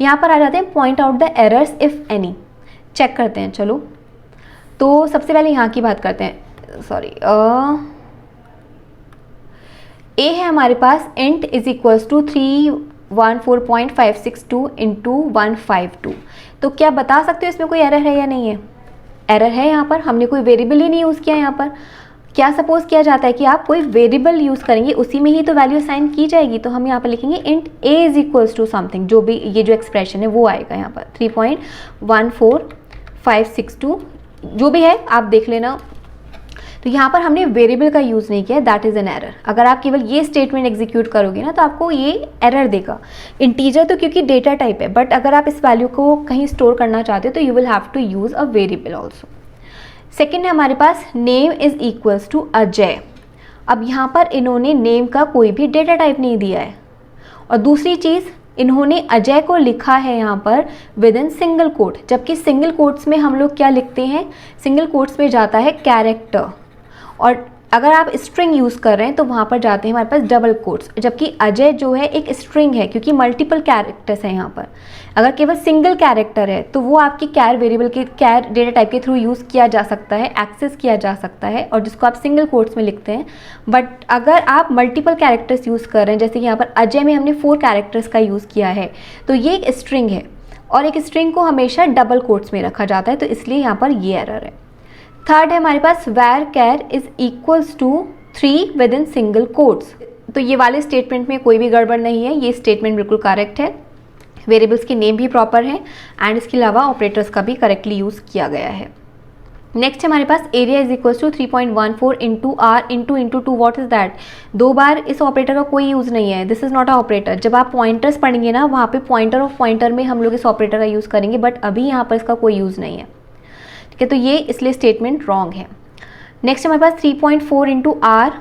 यहाँ पर आ जाते हैं point out the errors if any. Check करते हैं, चलो। तो सबसे पहले यहाँ की बात करते हैं, सॉरी, ए है हमारे पास int is equals to 314.562 into 152। तो क्या बता सकते हो इसमें कोई एरर है या नहीं है? एरर है, यहाँ पर हमने कोई वेरिएबल ही नहीं यूज़ किया। यहाँ पर क्या सपोज किया जाता है कि आप कोई वेरिएबल यूज़ करेंगे, उसी में ही तो वैल्यू असाइन की जाएगी। तो हम यहाँ पर लिखेंगे int a is equals to something, जो भी ये जो एक्सप्रेशन है वो आएगा यहाँ पर 3.14562 जो भी है आप देख लेना। तो यहाँ पर हमने वेरिएबल का यूज़ नहीं किया, दैट इज़ एन एरर। अगर आप केवल ये स्टेटमेंट एग्जीक्यूट करोगे ना तो आपको ये एरर देगा। इंटीजर तो क्योंकि डेटा टाइप है, बट अगर आप इस वैल्यू को कहीं स्टोर करना चाहते हो तो you will have to use a variable also. Second है हमारे पास name is equals to Ajay. अब यहाँ पर इन्होंने नेम का कोई भी डेटा टाइप नहीं दिया है, और दूसरी चीज़ इन्होंने अजय को लिखा है यहाँ पर विद इन सिंगल कोट, जबकि सिंगल कोट्स में हम लोग क्या लिखते हैं, सिंगल कोट्स में जाता है कैरेक्टर, और अगर आप स्ट्रिंग यूज़ कर रहे हैं तो वहाँ पर जाते हैं हमारे पास डबल कोट्स, जबकि अजय जो है एक स्ट्रिंग है क्योंकि मल्टीपल कैरेक्टर्स हैं यहाँ पर। अगर केवल सिंगल कैरेक्टर है तो वो आपकी कैर वेरिएबल के कैर डेटा टाइप के थ्रू यूज़ किया जा सकता है, एक्सेस किया जा सकता है, और जिसको आप सिंगल कोट्स में लिखते हैं। बट अगर आप मल्टीपल कैरेक्टर्स यूज़ कर रहे हैं, जैसे कि यहाँ पर अजय में हमने 4 कैरेक्टर्स का यूज़ किया है, तो ये एक स्ट्रिंग है, और एक स्ट्रिंग को हमेशा डबल कोट्स में रखा जाता है, तो इसलिए यहाँ पर ये एरर है। थर्ड है हमारे पास where char is equals to 3 within single quotes. तो ये वाले स्टेटमेंट में कोई भी गड़बड़ नहीं है, ये स्टेटमेंट बिल्कुल करेक्ट है। वेरिएबल्स के नेम भी प्रॉपर है, एंड इसके अलावा ऑपरेटर्स का भी करेक्टली यूज़ किया गया है। नेक्स्ट है हमारे पास area is equals to 3.14 into R into two. What is that? 2 बार इस ऑपरेटर का कोई यूज़ नहीं है, this is not a operator. जब आप पॉइंटर्स पढ़ेंगे ना, वहाँ पे पॉइंटर ऑफ पॉइंटर में हम लोग इस ऑपरेटर का यूज़ करेंगे, बट अभी यहाँ पर इसका कोई यूज़ नहीं है, ठीक है। तो ये इसलिए स्टेटमेंट रॉन्ग है। नेक्स्ट हमारे पास 3.4 into R,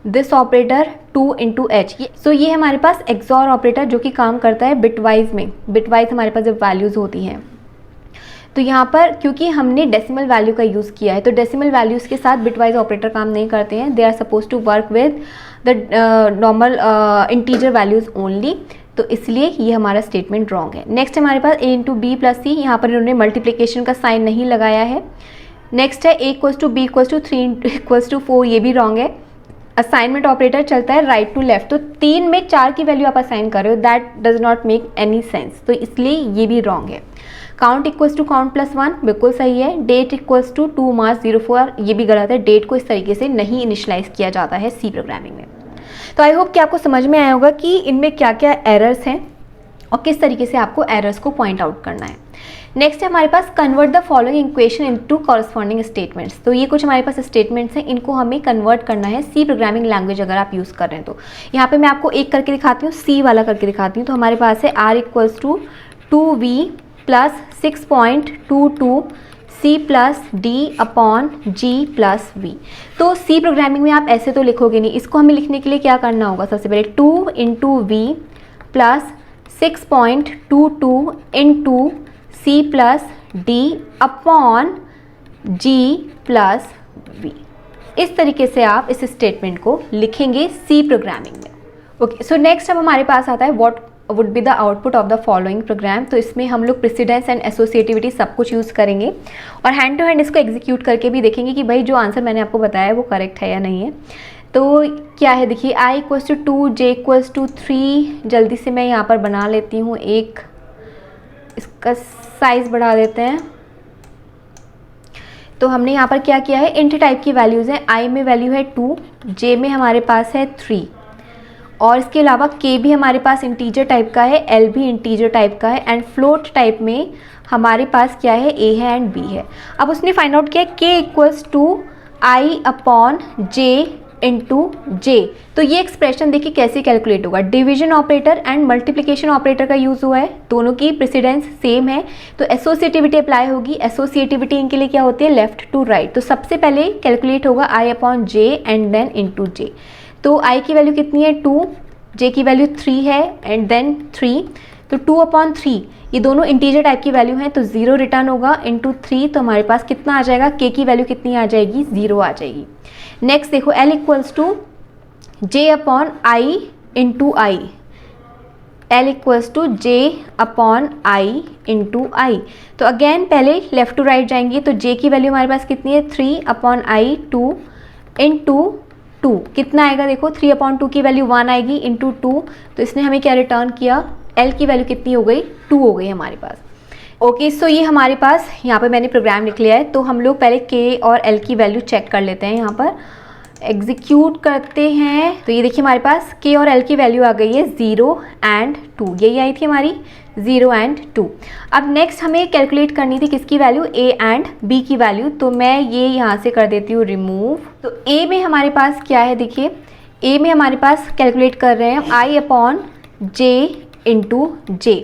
this operator 2 into H. So ये हमारे पास एक्सॉर ऑपरेटर जो कि काम करता है बिटवाइज में। बिटवाइज हमारे पास जब वैल्यूज़ होती हैं, तो यहाँ पर क्योंकि हमने डेसिमल वैल्यू का यूज़ किया है, तो डेसिमल वैल्यूज़ के साथ बिटवाइज ऑपरेटर काम नहीं करते हैं। They are suppose to work with the normal integer values only, तो इसलिए ये हमारा स्टेटमेंट रॉन्ग है। नेक्स्ट हमारे पास a into b plus c, यहाँ पर इन्होंने मल्टीप्लिकेशन का साइन नहीं लगाया है। नेक्स्ट है a equals to b equals to 3 equals to 4, ये भी रॉन्ग है। असाइनमेंट ऑपरेटर चलता है राइट टू लेफ्ट, तो 3 में 4 की वैल्यू आप असाइन कर रहे हो, that does not make any sense, तो इसलिए ये भी रॉन्ग है। Count equals to count plus 1 बिल्कुल सही है। डेट इक्वल्स टू 2 मार्च 04, ये भी गलत है। डेट को इस तरीके से नहीं इनिशलाइज किया जाता है सी प्रोग्रामिंग में। तो आई होप कि आपको समझ में आया होगा कि इनमें क्या क्या एरर्स हैं और किस तरीके से आपको एरर्स को पॉइंट आउट करना है। नेक्स्ट है हमारे पास convert the following equation into corresponding statements. तो ये कुछ हमारे पास स्टेटमेंट्स हैं, इनको हमें कन्वर्ट करना है सी प्रोग्रामिंग लैंग्वेज अगर आप यूज़ कर रहे हैं तो। यहाँ पे मैं आपको एक करके दिखाती हूँ, सी वाला करके दिखाती हूँ। तो हमारे पास है r equals to 2v plus 6.22 c plus d upon g plus v. तो सी प्रोग्रामिंग में आप ऐसे तो लिखोगे नहीं, इसको हमें लिखने के लिए क्या करना होगा, सबसे पहले 2 into v plus 6.22 into c plus d upon g plus v. इस तरीके से आप इस स्टेटमेंट को लिखेंगे सी प्रोग्रामिंग में। ओके, सो नेक्स्ट अब हमारे पास आता है what would be the output of the following program. तो इसमें हम लोग प्रेसिडेंस एंड एसोसिएटिविटी सब कुछ यूज़ करेंगे, और हैंड टू हैंड इसको एग्जीक्यूट करके भी देखेंगे कि भाई जो आंसर मैंने आपको बताया है वो करेक्ट है या नहीं है। तो क्या है देखिए, i equals to 2, j equals to 3। जल्दी से मैं यहाँ पर बना लेती हूँ, एक इसका साइज़ बढ़ा देते हैं। तो हमने यहाँ पर क्या किया है, इंट टाइप की वैल्यूज़ हैं। i में वैल्यू है 2, j में हमारे पास है 3, और इसके अलावा k भी हमारे पास इंटीजर टाइप का है, l भी इंटीजर टाइप का है, एंड फ्लोट टाइप में हमारे पास क्या है, a है एंड b है। अब उसने फाइंड आउट किया k equals to i upon j into J. तो ये एक्सप्रेशन देखिए कैसे कैलकुलेट होगा, division operator and multiplication operator का यूज़ हुआ है, दोनों की प्रेसिडेंस सेम है, तो एसोसिएटिविटी अप्लाई होगी। एसोसिएटिविटी इनके लिए क्या होती है, लेफ्ट टू राइट। तो सबसे पहले कैलकुलेट होगा i upon J and then into J. तो i की वैल्यू कितनी है 2, j की वैल्यू 3 है एंड देन 3, तो 2 अपॉन 3 ये दोनों इंटीजर टाइप की वैल्यू हैं, तो 0 रिटर्न होगा इंटू 3। तो हमारे पास कितना आ जाएगा, k की वैल्यू कितनी आ जाएगी, 0 आ जाएगी। नेक्स्ट देखो, l equals to j upon i into I. L equals to J upon I into I. तो अगेन पहले लेफ्ट टू राइट जाएंगे, तो J की वैल्यू हमारे पास कितनी है 3 अपॉन आई 2 इंटू 2, कितना आएगा देखो 3 अपॉन 2 की वैल्यू 1 आएगी इंटू 2, तो इसने हमें क्या रिटर्न किया, L की वैल्यू कितनी हो गई 2 हो गई हमारे पास। ओके सो ये हमारे पास यहाँ पे मैंने प्रोग्राम लिख लिया है। तो हम लोग पहले K और L की वैल्यू चेक कर लेते हैं, यहाँ पर एग्जीक्यूट करते हैं। तो ये देखिए हमारे पास K और L की वैल्यू आ गई है 0 एंड 2, यही आई थी हमारी 0 एंड 2। अब नेक्स्ट हमें कैलकुलेट करनी थी किसकी वैल्यू, A एंड B की वैल्यू। तो मैं ये यहाँ से कर देती हूँ रिमूव। तो A में हमारे पास क्या है, देखिए A में हमारे पास कैलकुलेट कर रहे हैं I upon J into J।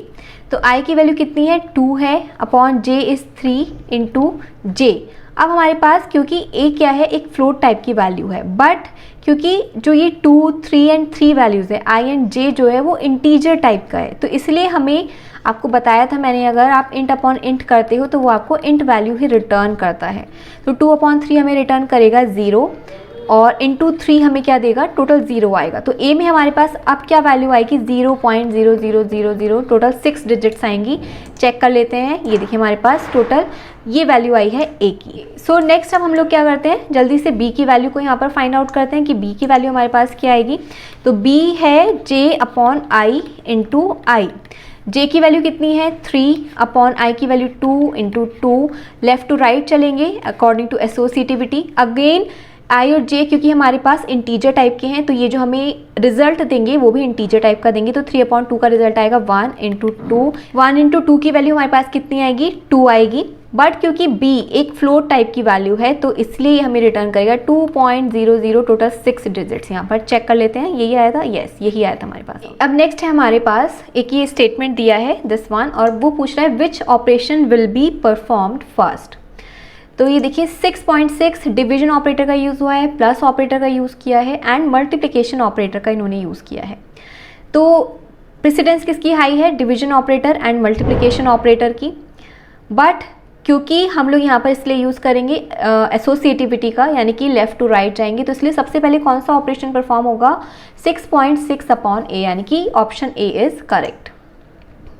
तो I की वैल्यू कितनी है 2 है, upon J is 3 into J। अब हमारे पास क्योंकि A क्या है एक फ्लोट टाइप की वैल्यू है, बट क्योंकि जो ये 2, 3 एंड 3 वैल्यूज़ है I एंड J जो है वो इंटीजर टाइप का है, तो इसलिए हमें आपको बताया था मैंने, अगर आप इंट अपॉन इंट करते हो तो वो आपको इंट वैल्यू ही रिटर्न करता है। तो 2 अपॉन 3 हमें रिटर्न करेगा 0 और इंटू 3 हमें क्या देगा, टोटल 0 आएगा। तो A में हमारे पास अब क्या वैल्यू आएगी 0.0000, टोटल 6 डिजिट्स आएंगी। चेक कर लेते हैं, ये देखिए हमारे पास टोटल ये वैल्यू आई है A की। सो नेक्स्ट अब हम लोग क्या करते हैं, जल्दी से B की वैल्यू को यहाँ पर फाइंड आउट करते हैं कि B की वैल्यू हमारे पास क्या आएगी। तो B है J upon I into I. J की वैल्यू कितनी है 3 अपॉन I की value 2 into 2। Left to right चलेंगे according to associativity. Again I और J क्योंकि हमारे पास इंटीजर टाइप के हैं तो ये जो हमें रिजल्ट देंगे वो भी इंटीजर टाइप का देंगे। तो 3 अपॉन 2 का रिजल्ट आएगा 1 इंटू 2। 1 इंटू 2 की वैल्यू हमारे पास कितनी आएगी 2 आएगी, बट क्योंकि B एक फ्लोट टाइप की वैल्यू है तो इसलिए हमें रिटर्न करेगा 2.00, टोटल 6 डिजिट्स। यहाँ पर चेक कर लेते हैं, यही आया था, यस यही आया था हमारे पास। अब नेक्स्ट है हमारे पास एक ये स्टेटमेंट दिया है दिस वन, और वो पूछ रहा है which operation will be performed first. तो ये देखिए 6.6 डिवीजन ऑपरेटर का यूज़ हुआ है, प्लस ऑपरेटर का यूज़ किया है एंड मल्टीप्लिकेशन ऑपरेटर का इन्होंने यूज़ किया है। तो प्रेसिडेंस किसकी हाई है, division operator and multiplication operator की, बट क्योंकि हम लोग यहाँ पर इसलिए यूज़ करेंगे एसोसिएटिविटी का, यानी कि लेफ़्ट टू राइट जाएंगे, तो इसलिए सबसे पहले कौन सा ऑपरेशन परफॉर्म होगा 6.6 अपॉन A, यानी कि option A is correct.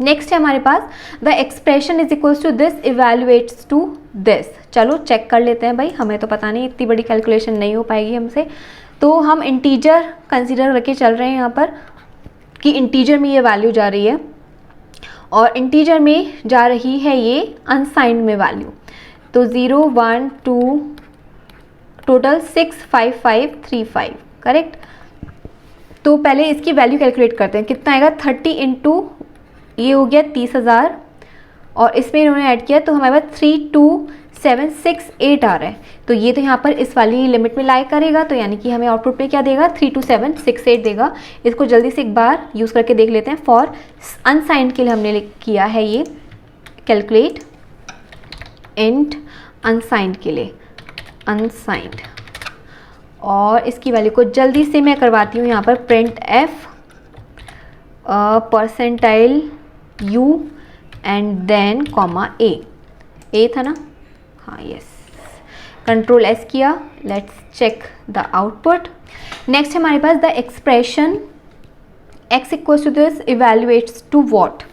Next है हमारे पास the expression is equals to this evaluates to this. चलो चेक कर लेते हैं भाई, हमें तो पता नहीं, इतनी बड़ी कैलकुलेशन नहीं हो पाएगी हमसे। तो हम इंटीजर कंसीडर करके चल रहे हैं यहाँ पर कि इंटीजर में ये वैल्यू जा रही है और इंटीजर में जा रही है ये अनसाइंड में वैल्यू। तो 0, 1, 2 टोटल 6, 5, 5, 3, 5 करेक्ट। तो पहले इसकी वैल्यू कैलकुलेट करते हैं, कितना आएगा 30 इंटू ये हो गया 30,000 और इसमें इन्होंने ऐड किया तो हमारे पास 32768 आ रहा है। तो ये तो यहाँ पर इस वाली लिमिट में लाई करेगा, तो यानी कि हमें आउटपुट पे क्या देगा 32768 देगा। इसको जल्दी से एक बार यूज़ करके देख लेते हैं। फॉर अनसाइंड के लिए हमने किया है ये कैलकुलेट, इंट अनसाइंड के लिए अनसाइंड, और इसकी वैल्यू को जल्दी से मैं करवाती हूँ यहाँ पर print F percentile U and then comma A था ना, हाँ यस, कंट्रोल S किया। Let's check the output. Next हमारे पास the expression x equals to this evaluates to what.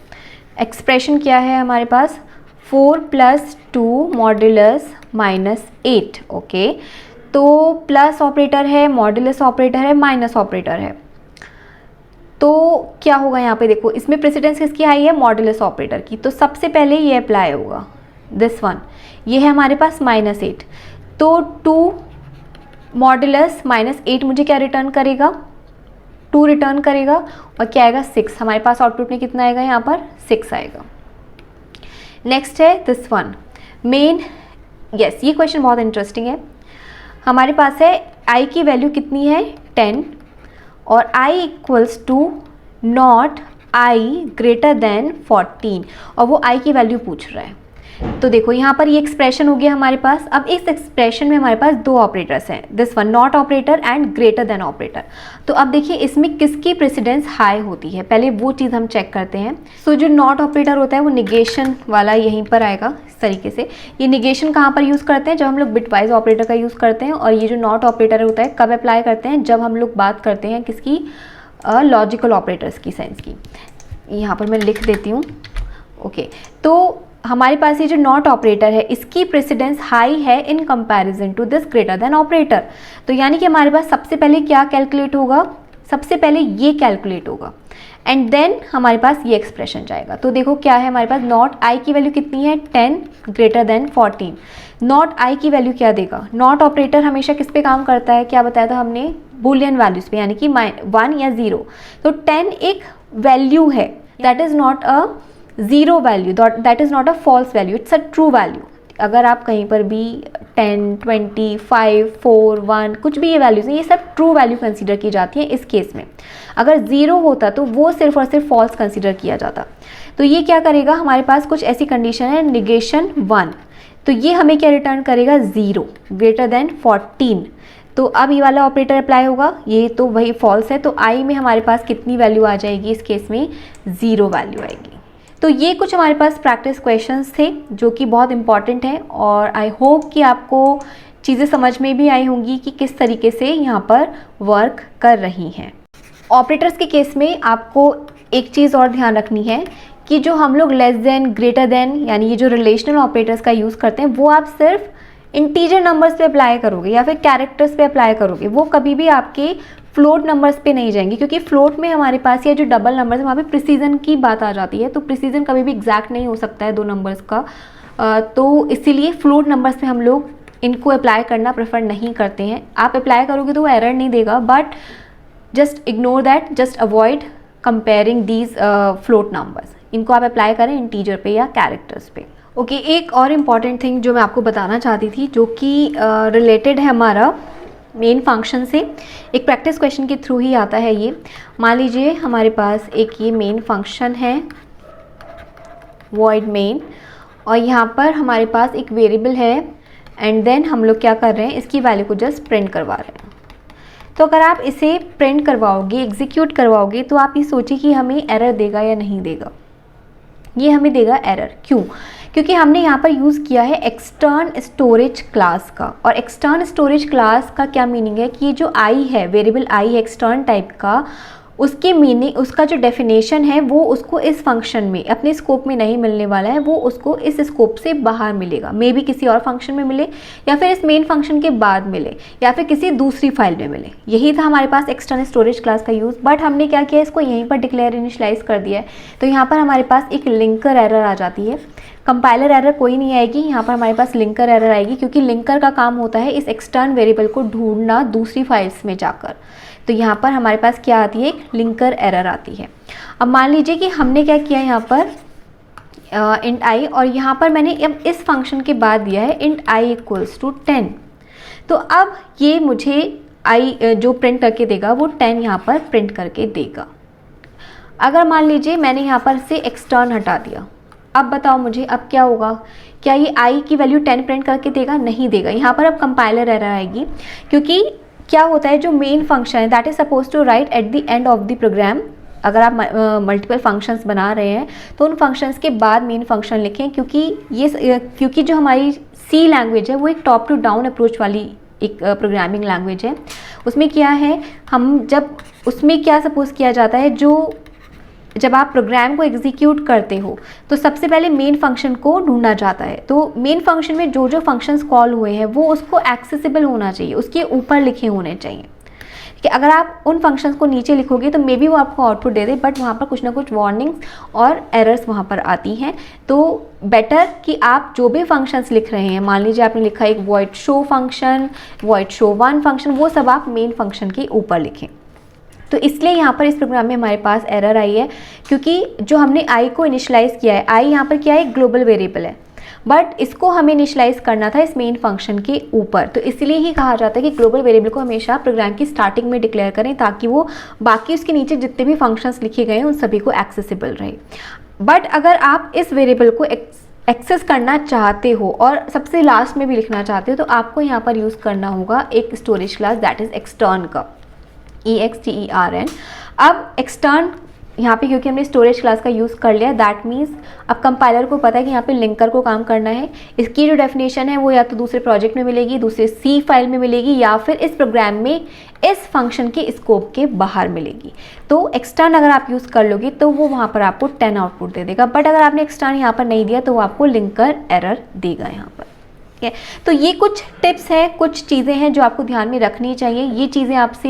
Expression क्या है हमारे पास 4 + 2 मॉड्यूलस -8। ओके, तो प्लस ऑपरेटर है, मॉड्यूलस ऑपरेटर है, माइनस ऑपरेटर है, तो क्या होगा यहाँ पे देखो, इसमें प्रेसिडेंस किसकी हाई है मॉड्यूलस ऑपरेटर की, तो सबसे पहले ये अप्लाई होगा दिस वन। ये है हमारे पास -8, तो 2 मॉड्यूलस -8 मुझे क्या रिटर्न करेगा 2 रिटर्न करेगा, और क्या आएगा 6। हमारे पास आउटपुट में कितना आएगा यहाँ पर 6 आएगा। नेक्स्ट है दिस वन मेन, यस ये क्वेश्चन बहुत इंटरेस्टिंग है। हमारे पास है I की वैल्यू कितनी है 10 और I equals to not I greater than 14, और वो I की वैल्यू पूछ रहा है। तो देखो यहाँ पर ये एक्सप्रेशन हो गया हमारे पास। अब इस एक्सप्रेशन में हमारे पास 2 ऑपरेटर्स हैं, this one not operator and greater than operator. तो अब देखिए इसमें किसकी प्रेसिडेंस हाई होती है, पहले वो चीज़ हम चेक करते हैं। सो जो नॉट ऑपरेटर होता है वो निगेशन वाला यहीं पर आएगा इस तरीके से। ये निगेशन कहाँ पर यूज़ करते हैं, जब हम लोग बिटवाइज ऑपरेटर का यूज़ करते हैं, और ये जो नॉट ऑपरेटर होता है कब अप्लाई करते हैं, जब हम लोग बात करते हैं किसकी लॉजिकल ऑपरेटर्स की सेंस की। यहाँ पर मैं लिख देती हूँ। ओके, तो हमारे पास ये जो नॉट ऑपरेटर है इसकी प्रेसिडेंस हाई है in comparison to this greater than operator. तो यानी कि हमारे पास सबसे पहले क्या कैलकुलेट होगा, सबसे पहले ये कैलकुलेट होगा एंड देन हमारे पास ये एक्सप्रेशन जाएगा। तो देखो क्या है हमारे पास, नॉट आई की वैल्यू कितनी है 10 ग्रेटर देन 14। नॉट आई की वैल्यू क्या देगा, नॉट ऑपरेटर हमेशा किस पे काम करता है, क्या बताया था हमने, बूलियन वैल्यूज पे, यानी कि 1 या 0। तो 10 एक वैल्यू है, that is not a zero value, that is not a false value, it's a true value. अगर आप कहीं पर भी 10, 20, 5, 4, 1 कुछ भी ये वैल्यूज हैं, ये सब ट्रू वैल्यू कंसीडर की जाती है इस केस में। अगर 0 होता तो वो सिर्फ और सिर्फ फॉल्स कंसीडर किया जाता। तो ये क्या करेगा, हमारे पास कुछ ऐसी कंडीशन है नेगेशन 1, तो ये हमें क्या रिटर्न करेगा 0 ग्रेटर देन 14। तो अब ये वाला ऑपरेटर अप्लाई होगा, ये तो वही फॉल्स है, तो आई में हमारे पास कितनी वैल्यू आ जाएगी, इस केस में 0 वैल्यू आएगी। तो ये कुछ हमारे पास प्रैक्टिस क्वेश्चंस थे जो कि बहुत इंपॉर्टेंट हैं और आई होप कि आपको चीज़ें समझ में भी आई होंगी कि किस तरीके से यहाँ पर वर्क कर रही हैं। ऑपरेटर्स के केस में आपको एक चीज़ और ध्यान रखनी है कि जो हम लोग लेस देन, ग्रेटर देन, यानी ये जो रिलेशनल ऑपरेटर्स का यूज़ करते हैं वो आप सिर्फ इंटीजर नंबर्स पे अप्लाई करोगे या फिर कैरेक्टर्स पे अप्लाई करोगे, वो कभी भी आपके फ्लोट नंबर्स पे नहीं जाएंगे, क्योंकि फ्लोट में हमारे पास ये जो डबल नंबर्स है वहाँ पे प्रिसीजन की बात आ जाती है। तो प्रिसीजन कभी भी एग्जैक्ट नहीं हो सकता है दो नंबर्स का, तो इसीलिए फ्लोट नंबर्स पे हम लोग इनको अप्लाई करना प्रेफर नहीं करते हैं। आप अप्लाई करोगे तो वो एरर नहीं देगा, but just ignore that, just avoid comparing these float numbers. इनको आप अप्लाई करें इंटीजर पे या कैरेक्टर्स पे। ओके, एक और इम्पॉर्टेंट थिंग जो मैं आपको बताना चाहती थी, जो कि रिलेटेड है हमारा मेन फंक्शन से, एक प्रैक्टिस क्वेश्चन के थ्रू ही आता है ये। मान लीजिए हमारे पास एक ये मेन फंक्शन है void main, और यहाँ पर हमारे पास एक वेरिएबल है एंड देन हम लोग क्या कर रहे हैं, इसकी वैल्यू को जस्ट प्रिंट करवा रहे हैं। तो अगर आप इसे प्रिंट करवाओगे, एग्जीक्यूट करवाओगे, तो आप ये सोचिए कि हमें एरर देगा या नहीं देगा। ये हमें देगा एरर। क्यों? क्योंकि हमने यहाँ पर यूज़ किया है एक्सटर्न स्टोरेज क्लास का, और एक्सटर्न स्टोरेज क्लास का क्या मीनिंग है कि ये जो आई है, वेरिएबल आई है एक्सटर्न टाइप का, उसकी मीनिंग, उसका जो डेफिनेशन है वो उसको इस फंक्शन में, अपने स्कोप में नहीं मिलने वाला है, वो उसको इस स्कोप से बाहर मिलेगा। मे बी किसी और फंक्शन में मिले, या फिर इस मेन फंक्शन के बाद मिले, या फिर किसी दूसरी फाइल में मिले। यही था हमारे पास एक्सटर्नल स्टोरेज क्लास का यूज़, बट हमने क्या किया, इसको यहीं पर डिक्लेयर इनिशियलाइज कर दिया है। तो यहाँ पर हमारे पास एक लिंकर एरर आ जाती है। कंपाइलर एरर कोई नहीं आएगी, यहाँ पर हमारे पास लिंकर एरर आएगी, क्योंकि लिंकर का काम होता है इस एक्सटर्न वेरिएबल को ढूंढना दूसरी फाइल्स में जाकर। तो यहाँ पर हमारे पास क्या आती है, एक लिंकर एरर आती है। अब मान लीजिए कि हमने क्या किया यहाँ पर इंट आई, और यहाँ पर मैंने अब इस फंक्शन के बाद दिया है इंट आई इक्वल्स टू 10। तो अब ये मुझे आई जो प्रिंट करके देगा वो 10 यहाँ पर प्रिंट करके देगा। अगर मान लीजिए मैंने यहाँ पर से एक्सटर्न हटा दिया, अब बताओ मुझे अब क्या होगा, क्या ये आई की वैल्यू 10 प्रिंट करके देगा? नहीं देगा। यहाँ पर अब कंपाइलर एरर आएगी, क्योंकि क्या होता है, जो मेन फंक्शन है that is suppose to write at the end of the program. अगर आप मल्टीपल फंक्शंस बना रहे हैं तो उन फंक्शंस के बाद मेन फंक्शन लिखें, क्योंकि जो हमारी सी लैंग्वेज है वो एक टॉप टू डाउन अप्रोच वाली एक प्रोग्रामिंग लैंग्वेज है। उसमें क्या है, हम जब उसमें क्या सपोज किया जाता है, जब आप प्रोग्राम को एग्जीक्यूट करते हो तो सबसे पहले मेन फंक्शन को ढूंढा जाता है। तो मेन फंक्शन में जो जो फंक्शंस कॉल हुए हैं वो उसको एक्सेसिबल होना चाहिए, उसके ऊपर लिखे होने चाहिए। कि अगर आप उन फंक्शंस को नीचे लिखोगे तो मे बी वो आपको आउटपुट दे दे, बट वहाँ पर कुछ ना कुछ वार्निंग्स और एरर्स वहाँ पर आती हैं। तो बेटर कि आप जो भी फंक्शंस लिख रहे हैं, मान लीजिए आपने लिखा एक void show function, void show one function, वो सब आप मेन फंक्शन के ऊपर लिखें। तो इसलिए यहाँ पर इस प्रोग्राम में हमारे पास एरर आई है, क्योंकि जो हमने आई को इनिशियलाइज़ किया है, आई यहाँ पर क्या है, ग्लोबल वेरिएबल है, बट इसको हमें इनिशियलाइज़ करना था इस मेन फंक्शन के ऊपर। तो इसलिए ही कहा जाता है कि ग्लोबल वेरिएबल को हमेशा प्रोग्राम की स्टार्टिंग में डिक्लेयर करें, ताकि वो बाकी उसके नीचे जितने भी फंक्शंस लिखे गए हैं उन सभी को एक्सेसिबल रहे। बट अगर आप इस वेरिएबल को एक्सेस करना चाहते हो और सबसे लास्ट में भी लिखना चाहते हो, तो आपको यहाँ पर यूज़ करना होगा एक storage class that is extern का, EXTERN। अब एक्सटर्न यहाँ पे क्योंकि हमने स्टोरेज क्लास का यूज़ कर लिया, दैट मीन्स अब कंपाइलर को पता है कि यहाँ पे लिंकर को काम करना है। इसकी जो डेफिनेशन है वो या तो दूसरे प्रोजेक्ट में मिलेगी, दूसरे सी फाइल में मिलेगी, या फिर इस प्रोग्राम में इस फंक्शन के स्कोप के बाहर मिलेगी। तो एक्सटर्न अगर आप यूज़ कर लोगे तो वो वहाँ पर आपको 10 आउटपुट दे देगा, बट अगर आपने एक्सटर्न यहाँ पर नहीं दिया तो वो आपको लिंकर एरर देगा यहाँ पर। ठीक है, तो ये कुछ टिप्स हैं, कुछ चीज़ें हैं जो आपको ध्यान में रखनी चाहिए। ये चीज़ें आपसे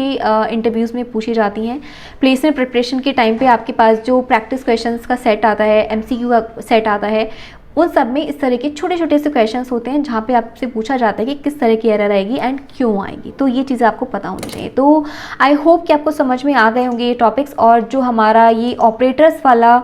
इंटरव्यूज़ में पूछी जाती हैं। प्लेसमेंट प्रिपरेशन के टाइम पे आपके पास जो प्रैक्टिस क्वेश्चंस का सेट आता है, एमसीक्यू का सेट आता है, उन सब में इस तरह के छोटे छोटे से क्वेश्चंस होते हैं जहाँ पे आपसे पूछा जाता है कि किस तरह की एरर आएगी एंड क्यों आएगी। तो ये चीज़ें आपको पता होनी चाहिए। तो आई होप कि आपको समझ में आ गए होंगे ये टॉपिक्स, और जो हमारा ये ऑपरेटर्स वाला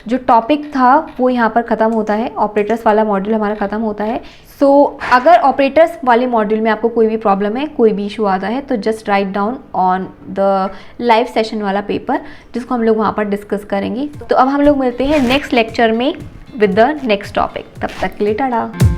जो टॉपिक था वो यहाँ पर ख़त्म होता है। ऑपरेटर्स वाला मॉड्यूल हमारा ख़त्म होता है। सो अगर ऑपरेटर्स वाले मॉड्यूल में आपको कोई भी प्रॉब्लम है, कोई भी इशू आता है, तो just write down on the live session वाला पेपर, जिसको हम लोग वहाँ पर डिस्कस करेंगे। तो अब हम लोग मिलते हैं नेक्स्ट लेक्चर में विद द नेक्स्ट टॉपिक। तब तक के लिए टाटा।